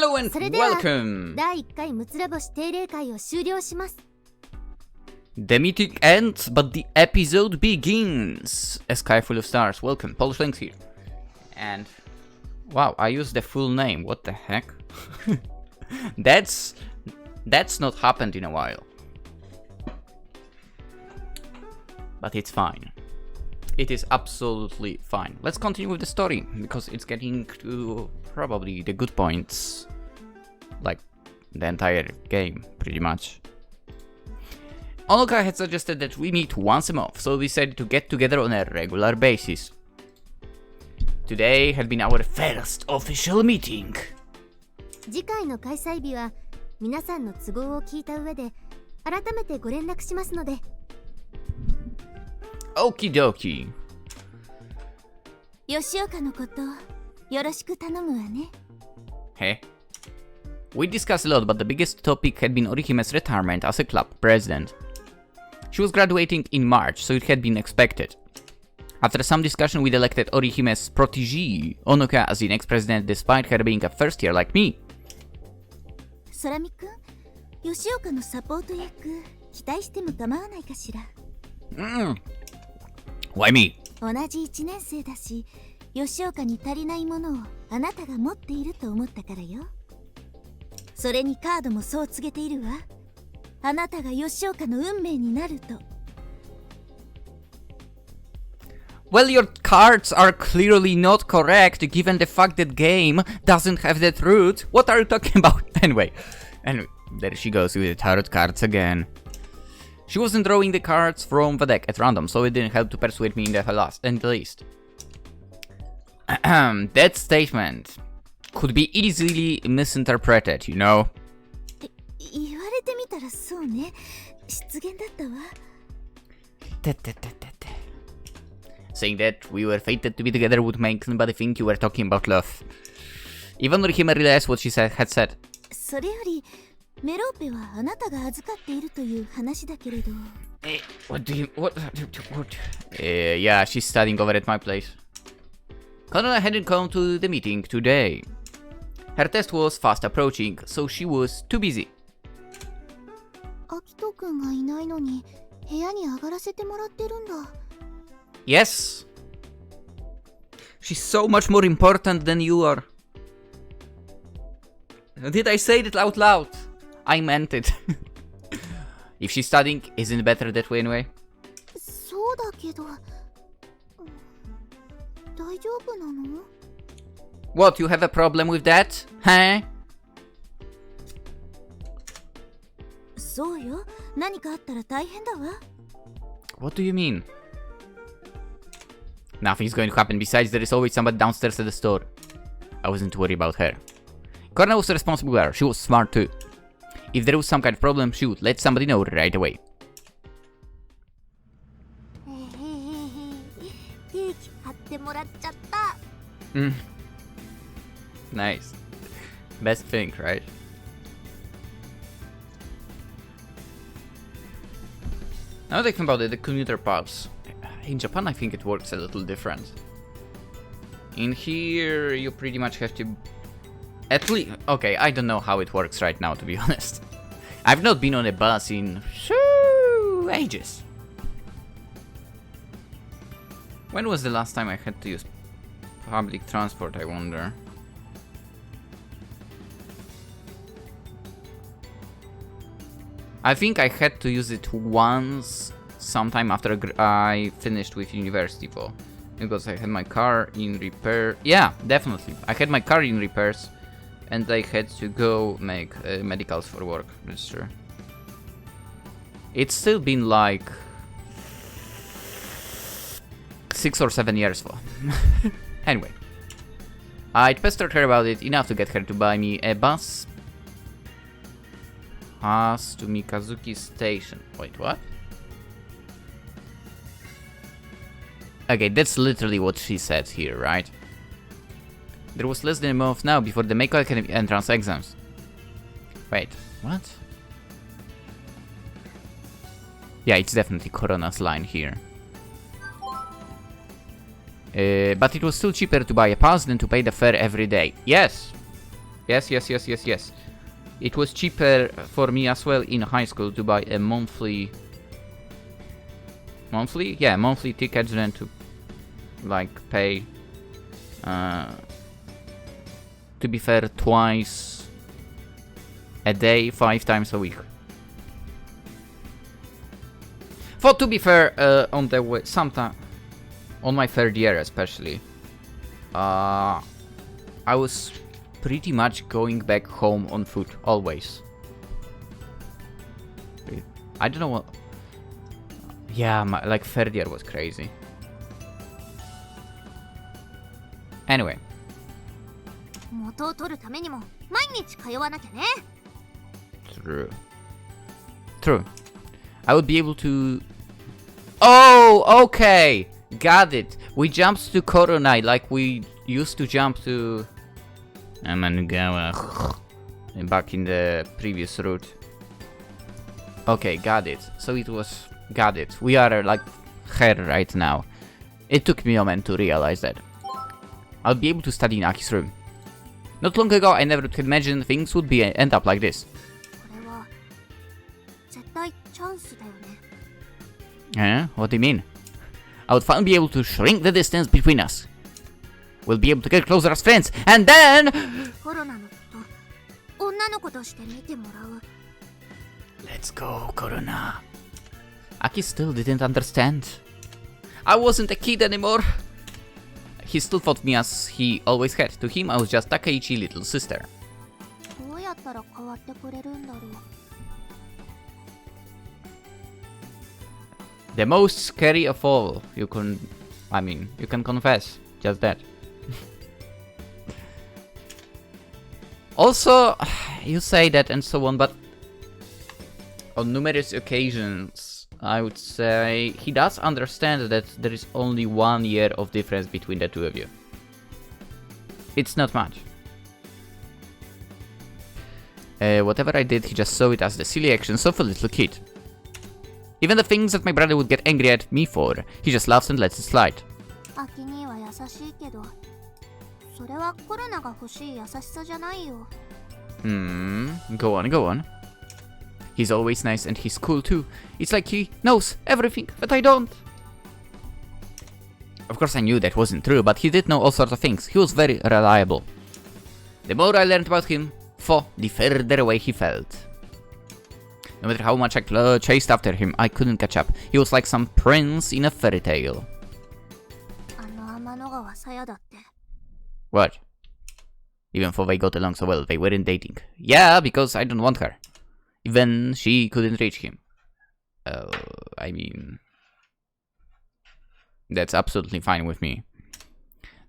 Hello and それでは welcome! 第1回むつら星定例会を終了します。 The meeting ends, but the episode begins! A sky full of stars. Welcome, PolishLynx here. And... wow, I used the full name. What the heck? That's not happened in a while. But it's fine. It is absolutely fine. Let's continue with the story, because it's getting to probably the good points. Like, the entire game, pretty much. Onoka had suggested that we meet once a month, so we decided to get together on a regular basis. Today had been our first official meeting. 次回の開催日は皆さんの都合を聞いた上で改めてご連絡しますので。 Okie dokie. 吉岡のことよろしく頼むわね。 Hey. We discussed a lot, but the biggest topic had been Orihime's retirement as a club president. She was graduating in March, so it had been expected. After some discussion, we elected Orihime's protégé, Onoka, as the next president, despite her being a first year like me. 空見くん、吉岡のサポート役期待しても構わないかしら。Why me? 同じ1年生だし、吉岡に足りないものをあなたが持っていると思ったからよ。それにカードもそう告げているわ。あなたが吉岡の運命になると。 Well, your cards are clearly not correct, given the fact that game doesn't have the truth. What are you talking about? Anyway, there she goes with the tarot cards again. She wasn't drawing the cards from the deck at random, so it didn't help to persuade me in the least. That statement could be easily misinterpreted, you know? 言われてみたらそうね。失言だったわ。 Saying that we were fated to be together would make somebody think you were talking about love. Even Orihime realized what she had said. それよりメローペはあなたが預かっているという話だけれど。What? Yeah, she's studying over at my place. Korona hadn't come to the meeting today. Her test was fast approaching, so she was too busy. アキト君がいないのに部屋に上がらせてもらってるんだ。 Yes. She's so much more important than you are. Did I say that out loud? I meant it. If she's studying, isn't it better that way anyway? そうだけど、大丈夫なの? What, you have a problem with that? Huh? そうよ。何かあったら大変だわ。 What do you mean? Nothing's going to happen. Besides, there is always somebody downstairs at the store. I wasn't worried about her. Korona was a responsible girl. She was smart too. If there was some kind of problem, she would let somebody know right away. ケーキ買ってもらっちゃった。Nice. Best thing, right? Now thinking about it, the commuter pass. In Japan, I think it works a little different. In here, you pretty much have to... At least... Okay, I don't know how it works right now, to be honest. I've not been on a bus in... ages. When was the last time I had to use public transport, I wonder? I think I had to use it once... sometime after I finished with university though, because I had my car in repair. Yeah, definitely. I had my car in repairs and I had to go make medicals for work. That's true. It's still been like 6 or 7 years though. Anyway, I'd pestered her about it enough to get her to buy me a bus pass to Mikazuki Station. Wait, what? Okay, that's literally what she said here, right? There was less than a month now before the Meiko Academy entrance exams. Wait, what? Yeah, it's definitely Korona's line here. But it was still cheaper to buy a pass than to pay the fare every day. Yes! Yes. It was cheaper for me as well in high school to buy a monthly tickets than to like pay. To be fair, twice a day, 5 times a week. For to be fair, on the way, sometime on my third year especially, I was pretty much going back home on foot always. I don't know what. Yeah, my like third year was crazy. Anyway. 元を取るためにも毎日通わなきゃね。True. I would be able to. Oh, okay. Got it. We jumped to Korona like we used to jump to Amanigawa back in the previous route. Okay, got it. So it was. Got it. We are like here right now. It took me a moment to realize that. I'll be able to study in Aki's room. Not long ago, I never could imagine things would end up like this. What do you mean? I would finally be able to shrink the distance between us. We'll be able to get closer as friends, and then... Let's go, Korona. Aki still didn't understand. I wasn't a kid anymore. He still thought me as he always had. To him, I was just Takeichi's little sister. The most scary of all, you can confess, just that. Also, you say that and so on, but on numerous occasions, I would say he does understand that there is only 1 year of difference between the two of you. It's not much. Whatever I did, he just saw it as the silly actions of a little kid. Even the things that my brother would get angry at me for, he just laughs and lets it slide. Go on. He's always nice and he's cool too. It's like he knows everything that I don't. Of course I knew that wasn't true, but he did know all sorts of things. He was very reliable. The more I learned about him, the further away he felt. No matter how much I chased after him, I couldn't catch up. He was like some prince in a fairy tale. What? Even though they got along so well, they weren't dating. Yeah, because I don't want her. Even she couldn't reach him. I mean... That's absolutely fine with me.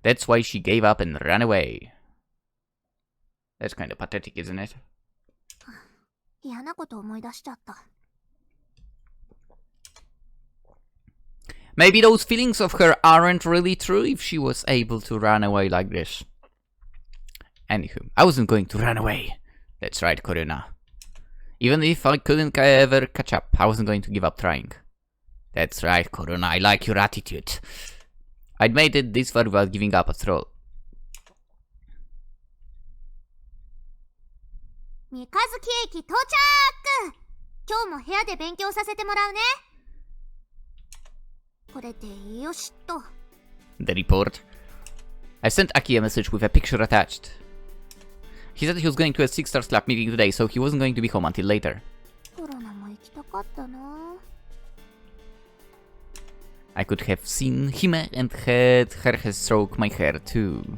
That's why she gave up and ran away. That's kind of pathetic, isn't it? Maybe those feelings of her aren't really true if she was able to run away like this. Anywho, I wasn't going to run away. That's right, Korona. Even if I couldn't ever catch up, I wasn't going to give up trying. That's right, Korona, I like your attitude. I'd made it this far without giving up after all. The report. I sent Aki a message with a picture attached. He said he was going to a 6-star club meeting today, so he wasn't going to be home until later. I could have seen him and had her stroke my hair too.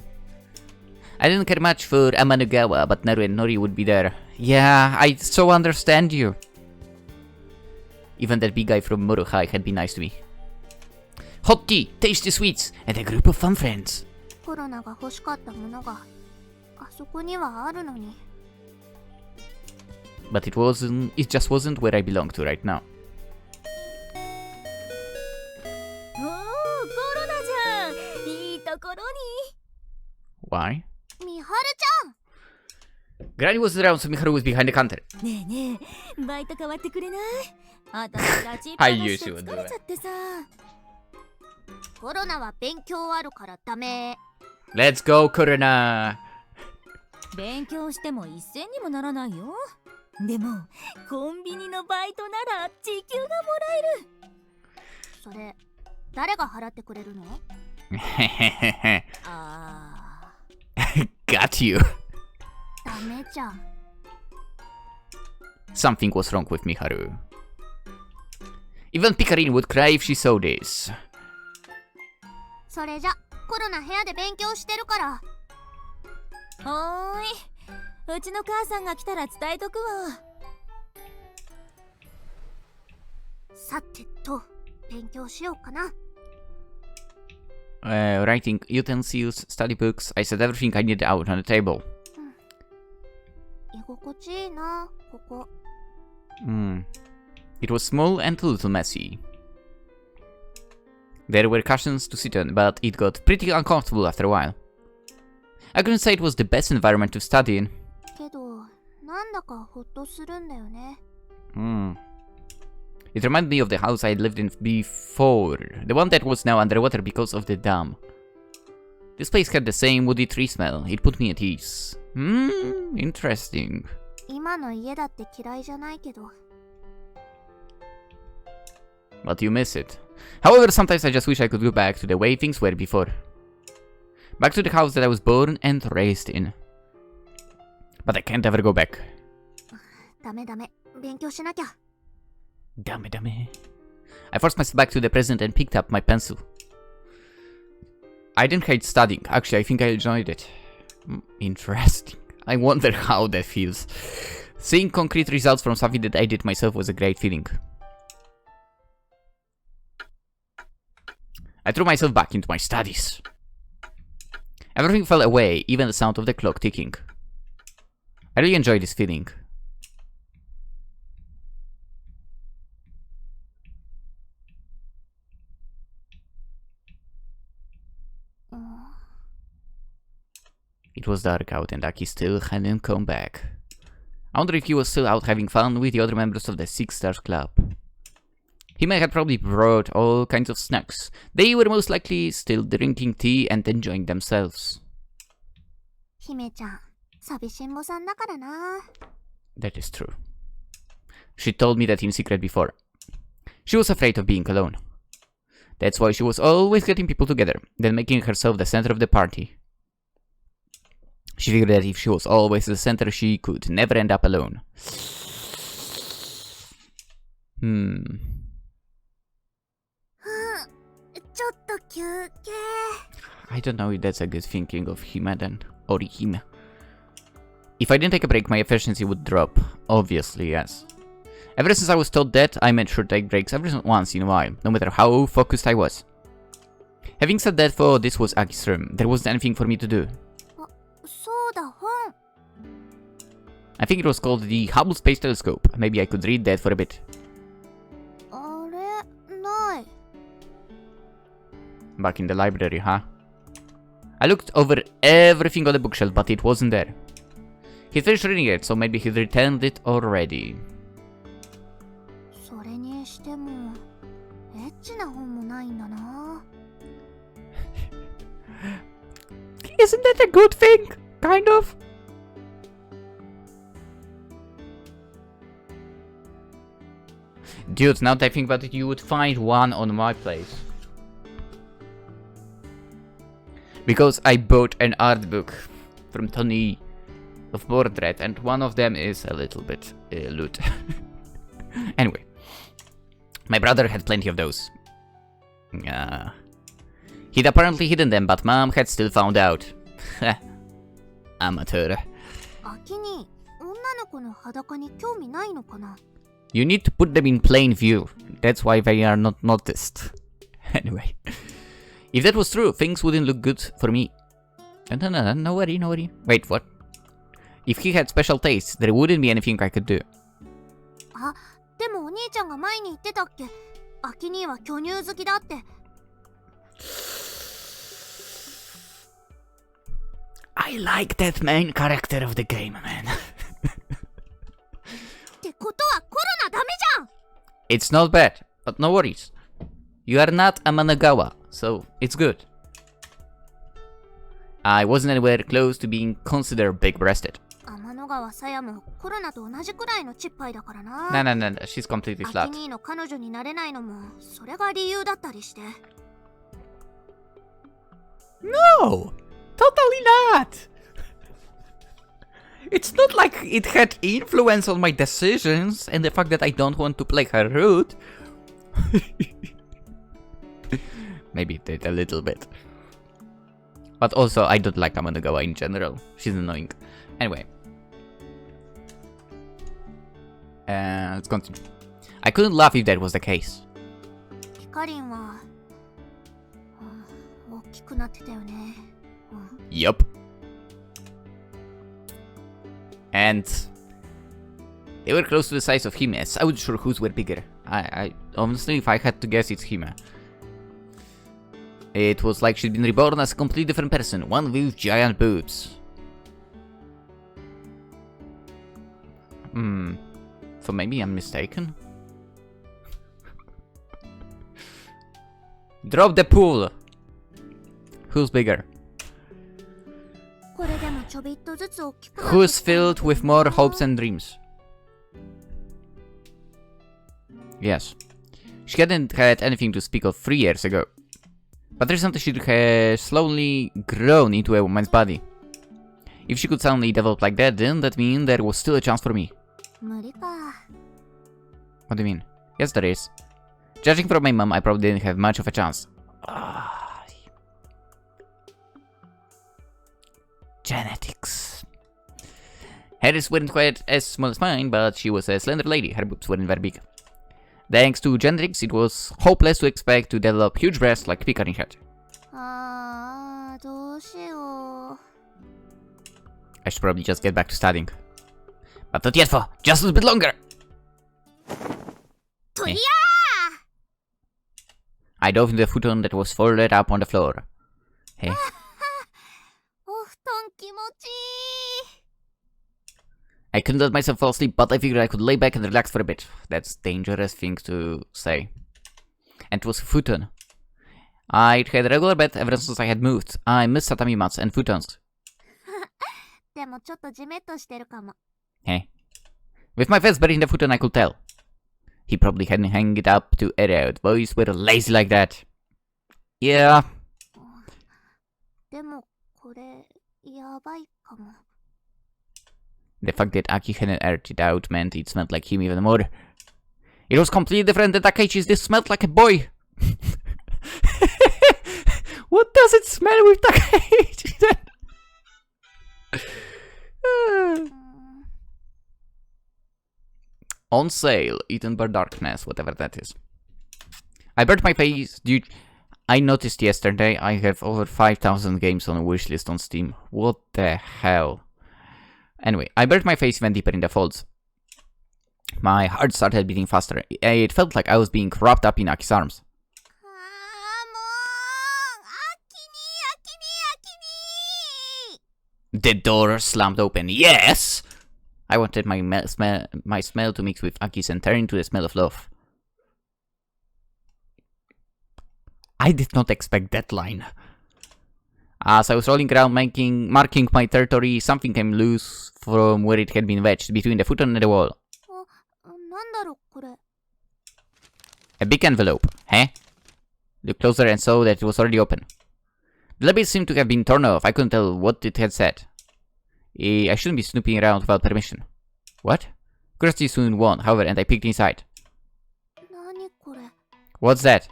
I didn't care much for Amanugawa, but Naru and Nori would be there. Yeah, I so understand you. Even that big guy from Morohai had been nice to me. Hot tea, tasty sweets, and a group of fun friends. But it just wasn't where I belonged to right now. Why? Granny was around, so Miharu was behind the counter. I usually would do that. Let's go, Korona! 勉強しても一銭にもならないよ。でもコンビニのバイトなら時給がもらえる。それ誰が払ってくれるの？あー Got you. ダメじゃん。 Something was wrong with Miharu. Even Picarin would cry if she saw this. それじゃコロナ部屋で勉強してるから。おーい、うちの母さんが来たら伝えとくわ。さてと、勉強しようかな。Writing utensils, study books. I set everything I needed out on the table. 居心地いいな、ここ。It was small and a little messy. There were cushions to sit on, but it got pretty uncomfortable after a while. I couldn't say it was the best environment to study in. けど、なんだかほっとするんだよね。It reminded me of the house I had lived in before, the one that was now underwater because of the dam. This place had the same woody tree smell. It put me at ease. Interesting. 今の家だって嫌いじゃないけど。But you miss it. However, sometimes I just wish I could go back to the way things were before. Back to the house that I was born and raised in. But I can't ever go back. ダメダメ、勉強しなきゃ。Dame. I forced myself back to the present and picked up my pencil. I didn't hate studying. Actually, I think I enjoyed it. Interesting. I wonder how that feels. Seeing concrete results from something that I did myself was a great feeling. I threw myself back into my studies. Everything fell away, even the sound of the clock ticking. I really enjoyed this feeling. It was dark out and Aki still hadn't come back. I wonder if he was still out having fun with the other members of the Six Stars Club. He may have probably brought all kinds of snacks. They were most likely still drinking tea and enjoying themselves. 姫ちゃん、寂しんぼさんだからな。That is true. She told me that in secret before. She was afraid of being alone. That's why she was always getting people together, then making herself the center of the party. She figured that if she was always the center, she could never end up alone. I don't know if that's a good thinking of him then, or him. If I didn't take a break, my efficiency would drop. Obviously, yes. Ever since I was taught that, I made sure to take breaks every once in a while, no matter how focused I was. Having said that, though, this was Aki's room. There wasn't anything for me to do. I think it was called the Hubble Space Telescope. Maybe I could read that for a bit. Back in the library, huh? I looked over everything on the bookshelf, but it wasn't there. He finished reading it, so maybe he'd returned it already. Isn't that a good thing? Kind of. Dude, now that I think about it, you would find one on my place. Because I bought an art book from Tony of Mordred, and one of them is a little bit lewd. Anyway, my brother had plenty of those. He'd apparently hidden them, but Mom had still found out. Amateur. You need to put them in plain view. That's why they are not noticed. Anyway. If that was true, things wouldn't look good for me. No worry. Wait, what? If he had special tastes, there wouldn't be anything I could do. I like that main character of the game, man. It's not bad, but no worries. You are not a Managawa, so it's good. I wasn't anywhere close to being considered big-breasted. 天の川さやもコロナと同じくらいのチッパイだからな。No, she's completely ア flat. キ兄の彼女になれないのもそれが理由だったりして。No! Totally not! It's not like it had influence on my decisions and the fact that I don't want to play her route. Maybe it did a little bit. But also, I don't like Amanagawa in general. She's annoying. Anyway. Let's continue. I couldn't laugh if that was the case. ヒカリンは、大きくなってたよね。Yup. And they were close to the size of Hime's. I wasn't sure whose were bigger. I honestly, if I had to guess, it's Hime. It was like she'd been reborn as a completely different person, one with giant boobs. So maybe I'm mistaken? Drop the pool! Who's bigger? これでもちょびっとずつ大きくなって Who's filled with more hopes and dreams? Yes. She hadn't had anything to speak of 3 years ago. But recently she had slowly grown into a woman's body. If she could suddenly develop like that, then that means there was still a chance for me. 無理か。 What do you mean? Yes, there is. Judging from my mom, I probably didn't have much of a chance. Genetics. Hers weren't quite as small as mine, but she was a slender lady. Her boobs weren't very big. Thanks to genetics, it was hopeless to expect to develop huge breasts like Pikarin had. どうしよう。 I should probably just get back to studying. But not yet for just a little bit longer! とりゃ I dove into the futon that was folded up on the floor. Hey. お布団気持ちいい。 I couldn't let myself fall asleep, but I figured I could lay back and relax for a bit. That's a dangerous thing to say. And it was a futon. I'd had a regular bed ever since I had moved. I missed tatami mats and futons. でもちょっとジメッとしてるかも。 Hey. With my face buried in the futon, I could tell. He probably hadn't hung it up to air out. Boys were lazy like that. Yeah. でもこれやばいかも。 The fact that Aki hadn't aired it out meant it smelled like him even more. It was completely different than Takeichi's. This smelled like a boy. What does it smell with Takeichi then? On sale, eaten by darkness, whatever that is. I burnt my face, dude. I noticed yesterday I have over 5,000 games on a wishlist on Steam. What the hell? Anyway, I buried my face even deeper in the folds. My heart started beating faster. It felt like I was being wrapped up in Aki's arms. もう秋に The door slammed open. Yes! I wanted my smell to mix with Aki's and turn into the smell of love. I did not expect that line. As I was rolling around marking my territory, something came loose from where it had been wedged between the futon and the wall. なんだろこれ。 A big envelope, huh? Looked closer and saw that it was already open. The label seemed to have been torn off. I couldn't tell what it had said. I shouldn't be snooping around without permission. What? Curiosity soon won, however, and I peeked inside. 何これ。 What's that?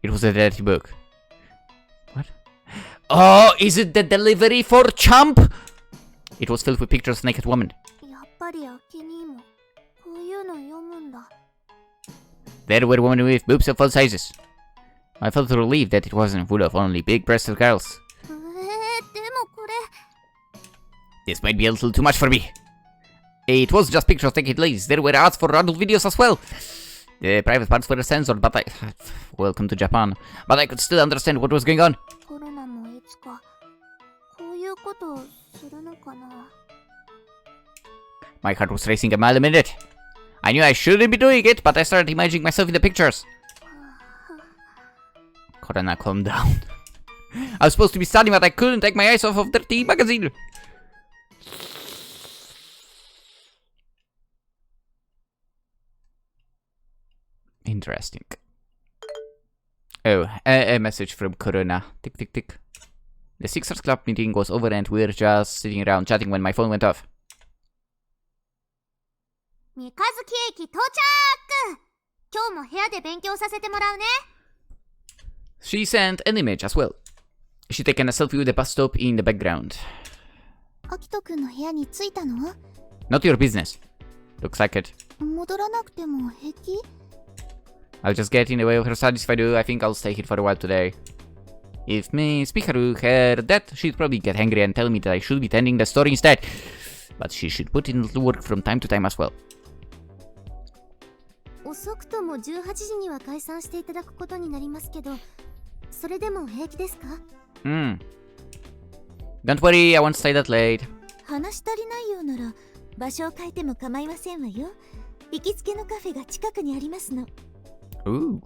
It was a dirty book. What? Oh, is it the delivery for Chump? It was filled with pictures of naked women. やっぱり秋にもこういうの読むんだ。 There were women with boobs of all sizes. I felt relieved that it wasn't full of only big-breasted girls. でもこれ。 This might be a little too much for me. It was just pictures of naked ladies. There were ads for adult videos as well. The private parts were censored, but welcome to Japan. But I could still understand what was going on. コロナもいつかこういうことをするのかな。 My heart was racing a mile a minute. I knew I shouldn't be doing it, but I started imagining myself in the pictures. Korona, calm down. I was supposed to be studying, but I couldn't take my eyes off of dirty magazine. Interesting. Oh, a message from Korona. Tick, tick, tick. The Sixers Club meeting was over and we were just sitting around chatting when my phone went off. 三日月駅到着。今日も部屋で勉強させてもらうね。She sent an image as well. She taken a selfie with the bus stop in the background. アキトくんの部屋に着いたの？ Not your business. Looks like it. 戻らなくても平気？ I'll just get in the way of her studies if I do. I think I'll stay here for a while today. If Miss Pikaru heard that, she'd probably get angry and tell me that I should be tending the store instead. But she should put in the work from time to time as well. 遅くとも18時には解散していただくことになりますけど、それでも平気ですか？ Don't worry, I won't stay that late. 話し足りないようなら場所を変えても構いませんわよ。行きつけのカフェが近くにありますの。Ooh.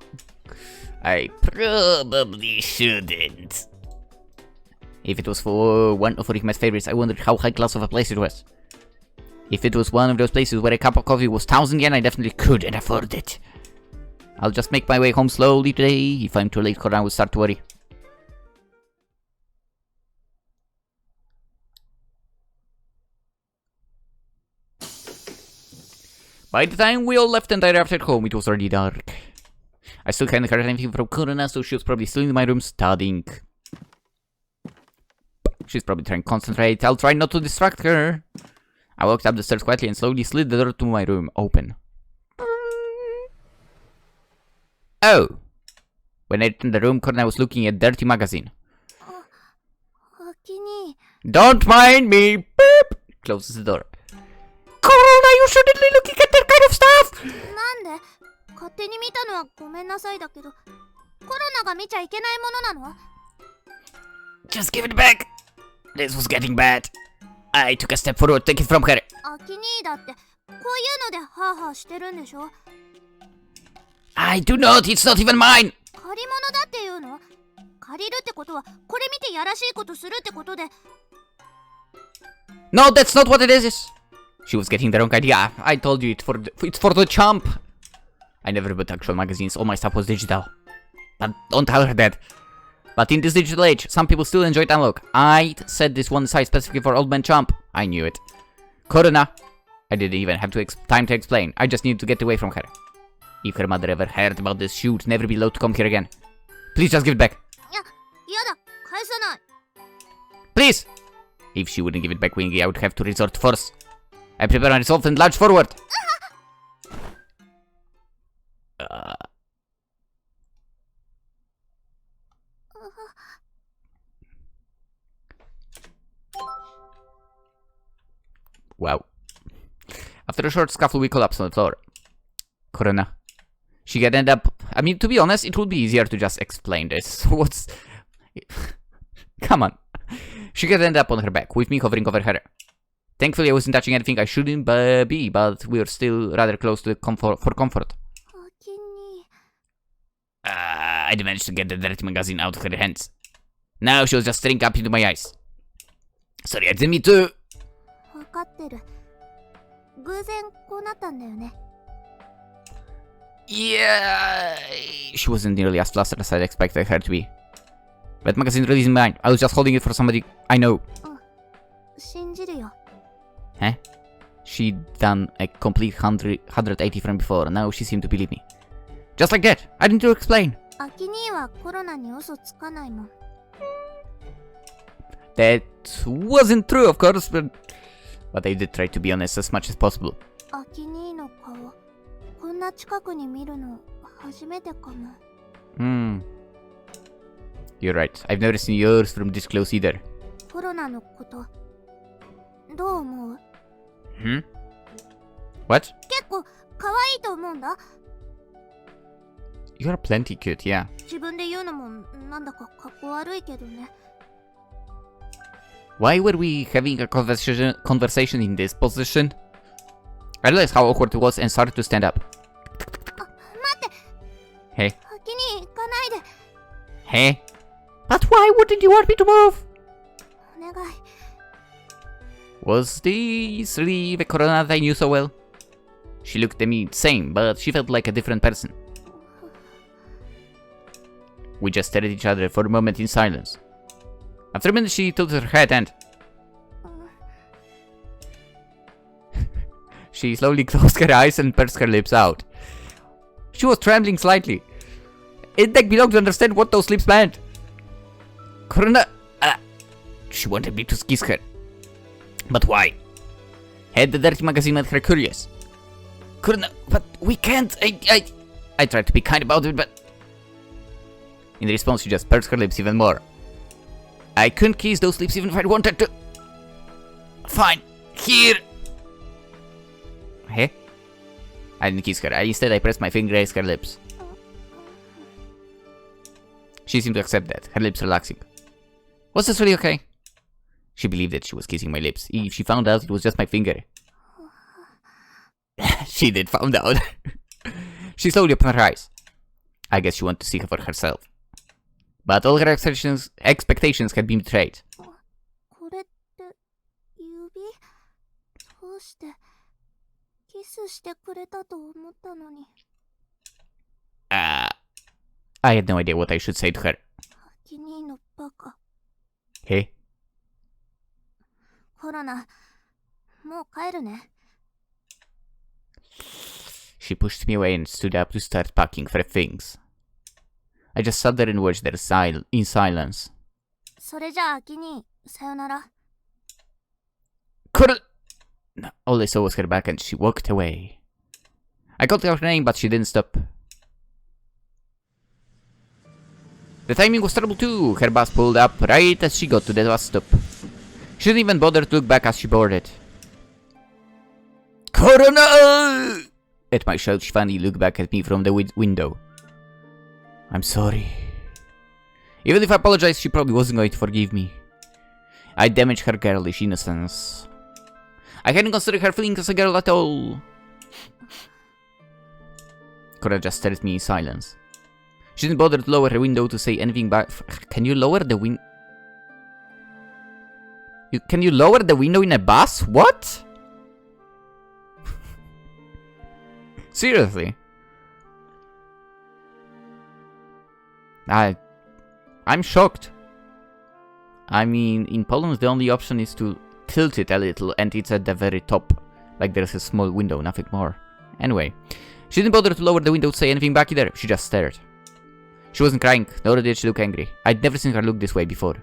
I probably shouldn't. If it was for one of Orihime's favorites, I wondered how high class of a place it was. If it was one of those places where a cup of coffee was 1,000 yen, I definitely couldn't afford it. I'll just make my way home slowly today. If I'm too late, Korona will start to worry. By the time we all left and I arrived at home, it was already dark. I still hadn't heard anything from Korona, so she was probably still in my room studying. She's probably trying to concentrate. I'll try not to distract her. I walked up the stairs quietly and slowly slid the door to my room open. Oh! When I entered the room, Korona was looking at dirty magazine. Don't mind me! Beep! Closes the door. Korona, you shouldn't be looking at that kind of stuff! なんで？勝手に見たのはごめんなさいだけど、コロナが見ちゃいけないものなの？ Just give it back! This was getting bad. I took a step forward, take it from her. アキ兄だってこういうのでハーハーしてるんでしょ？ I do not, it's not even mine! 借り物だっていうの？借りるってことはこれ見てやらしいことするってことで。 No, that's not what it is! She was getting the wrong idea. I told you it's for the chump. I never bought actual magazines, all my stuff was digital. But don't tell her that. But in this digital age, some people still enjoy analog. I set this one aside specifically for old man chump. I knew it. Korona. I didn't even have time to explain. I just needed to get away from her. If her mother ever heard about this, she would never be allowed to come here again. Please just give it back. やだ、返さない。 Please! If she wouldn't give it back, Wingy, I would have to resort to force. I prepare myself and lunge forward. Wow. After a short scuffle, we collapsed on the floor. Korona. She could end up... I mean, to be honest, it would be easier to just explain this. What's... Come on. She could end up on her back, with me hovering over her. Thankfully, I wasn't touching anything I shouldn't be, but we were still rather close to for comfort. I'd managed to get the dirty magazine out of her hands. Now she was just staring up into my eyes. Sorry, I didn't mean to... わかってる。偶然こうなったんだよね。 Yeah... She wasn't nearly as flustered as I'd expected her to be. That magazine really isn't mine. I was just holding it for somebody I know. 信じるよ。 Huh? She'd done a complete 180 from before. Now she seemed to believe me. Just like that. I didn't need to explain. アキ兄はコロナに嘘つかないもん。 That wasn't true, of course, but I did try to be honest as much as possible. アキ兄の顔、こんな近くに見るの初めてかも。You're right. I've never seen yours from this close either. コロナのこと、どう思う？ What? 結構可愛いと思うんだ。 You're plenty cute, yeah. 自分で言うのもなんだかかっこ悪いけどね。 Why were we having a conversation in this position? I realized how awkward it was and started to stand up. あ、待って。 Hey. アキ兄行かないで。 Hey. But why wouldn't you want me to move? お願い。 Was this really the Korona that I knew so well? She looked at me the same, but she felt like a different person. We just stared at each other for a moment in silence. After a minute, she tilted her head and... she slowly closed her eyes and pursed her lips out. She was trembling slightly. It didn't take me long to understand what those lips meant. Korona... she wanted me to kiss her. But why? Had the dirty magazine made her curious? Korona, but we can't. I tried to be kind about it, but... In response, she just pursed her lips even more. I couldn't kiss those lips even if I wanted to. Fine. Here. Hey? I didn't kiss her. Instead, I pressed my finger against her lips. She seemed to accept that, her lips relaxing. Was this really okay? She believed that she was kissing my lips. If she found out it was just my finger. She did found out. She slowly opened her eyes. I guess she wanted to see her for herself. But all her expectations had been betrayed. これって指？どうしてキスしてくれたと思ったのに。I had no idea what I should say to her. 君のバカ。Hey? コロナ、もう帰るね。She pushed me away and stood up to start packing her things. I just sat there and watched her in silence. それじゃあ、アキニー、さよなら。All I saw was her back and she walked away. I called her name, but she didn't stop. The timing was terrible too. Her bus pulled up right as she got to the bus stop. She didn't even bother to look back as she boarded. Korona! At my shout, she finally looked back at me from the window. I'm sorry. Even if I apologized, she probably wasn't going to forgive me. I damaged her girlish innocence. I hadn't considered her feelings as a girl at all. Korona just stared at me in silence. She didn't bother to lower her window to say anything back. Can you lower the window? Can you lower the window in a bus? What? Seriously? I'm shocked. I mean, in Poland the only option is to tilt it a little and it's at the very top. Like there's a small window, nothing more. Anyway, she didn't bother to lower the window to say anything back either. She just stared. She wasn't crying, nor did she look angry. I'd never seen her look this way before.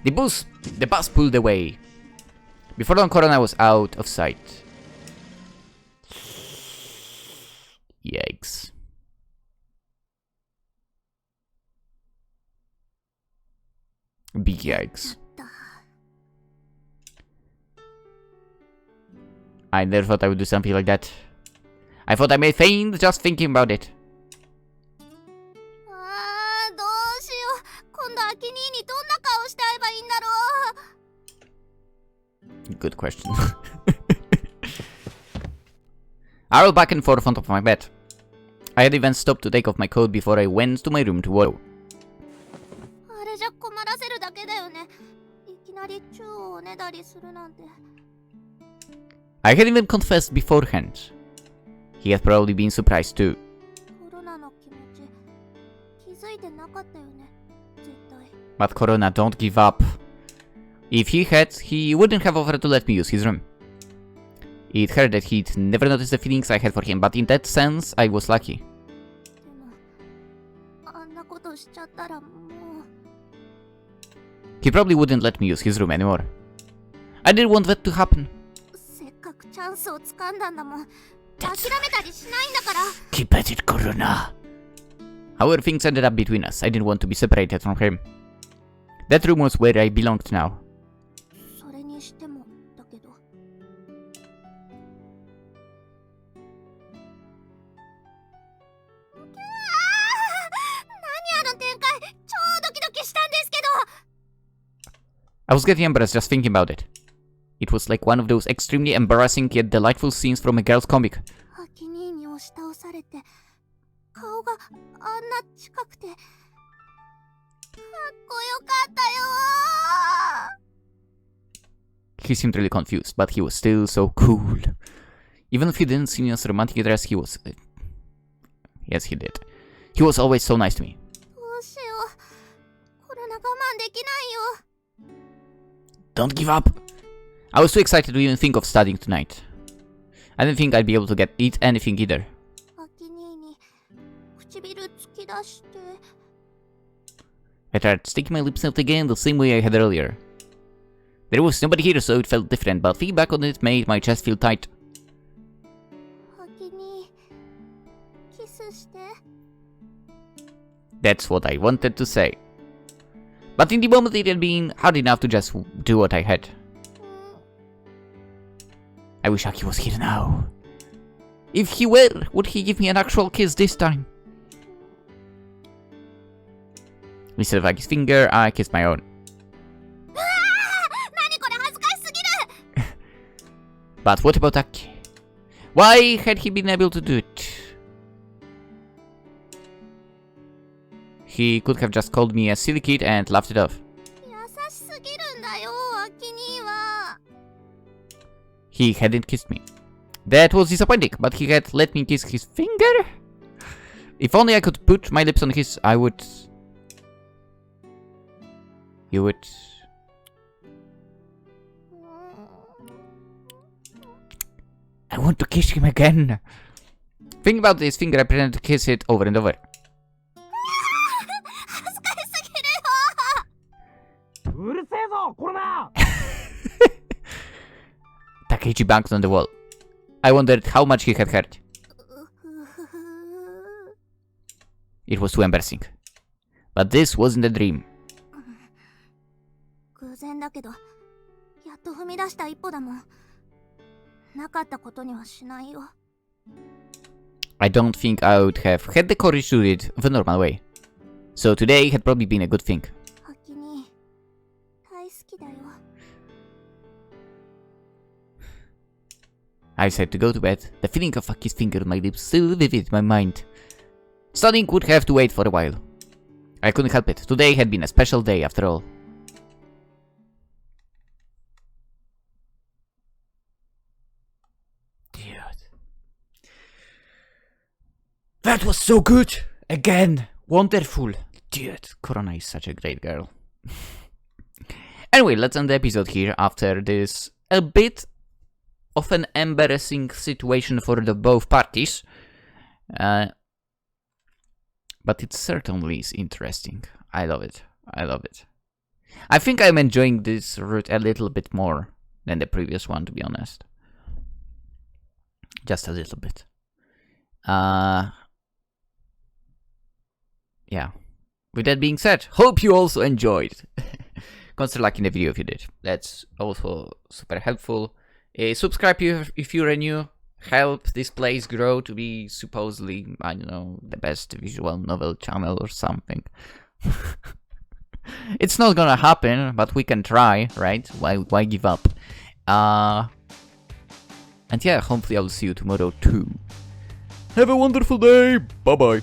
The bus pulled away. Before long, Korona was out of sight. Yikes. Big yikes. I never thought I would do something like that. I thought I may faint just thinking about it. Good question. I rolled back and forth on top of my bed. I had even stopped to take off my coat before I went to my room to wallow. I had even confessed beforehand. He had probably been surprised too. But Korona, don't give up. If he had, he wouldn't have offered to let me use his room. It hurt that he'd never noticed the feelings I had for him, but in that sense, I was lucky. He probably wouldn't let me use his room anymore. I didn't want that to happen. Keep at it, Korona. However, things ended up between us. I didn't want to be separated from him. That room was where I belonged now. I was getting embarrassed just thinking about it. It was like one of those extremely embarrassing yet delightful scenes from a girl's comic. こよかったよ He seemed really confused, but he was still so cool. Even if he didn't see me as a romantic dress, he was... yes, he did. He was always so nice to me. どうしよう。コロナ我慢できないよ。 Don't give up! I was too excited to even think of studying tonight. I didn't think I'd be able to eat anything either. アキ兄に唇突き出して。 I tried sticking my lips out again the same way I had earlier. There was nobody here, so it felt different, but thinking back on it made my chest feel tight. アキ兄、キスして。 That's what I wanted to say. But in the moment it had been hard enough to just do what I had. I wish Aki was here now. If he were, would he give me an actual kiss this time? Instead of Aki's finger, I kissed my own. But what about Aki? Why had he been able to do it? He could have just called me a silly kid and laughed it off. He hadn't kissed me. That was disappointing, but he had let me kiss his finger? If only I could put my lips on his, I would... You would... I want to kiss him again. Thinking about his finger, I pretended to kiss it over and over. Takechi banged on the wall. I wondered how much he had hurt. It was too embarrassing. But this wasn't a dream. 偶然だけど、やっと踏み出した一歩だもん。なかったことにはしないよ。I don't think I would have had the courage to do it the normal way. So today had probably been a good thing. アキに大好きだよ。I decided to go to bed. The feeling of Aki's finger on my lips still vivid in my mind. Studying would have to wait for a while. I couldn't help it. Today had been a special day after all. Dude. That was so good! Again! Wonderful! Dude, Korona is such a great girl. Anyway, let's end the episode here after this a bit of an embarrassing situation for the both parties. But it certainly is interesting. I love it. I love it. I think I'm enjoying this route a little bit more than the previous one, to be honest. Just a little bit. Yeah. With that being said, hope you also enjoyed. Consider liking the video if you did. That's also super helpful. Subscribe if you're new. Help this place grow to be supposedly, I don't know, the best visual novel channel or something. It's not gonna happen, but we can try, right? Why give up? And yeah, hopefully I'll see you tomorrow too. Have a wonderful day. Bye bye.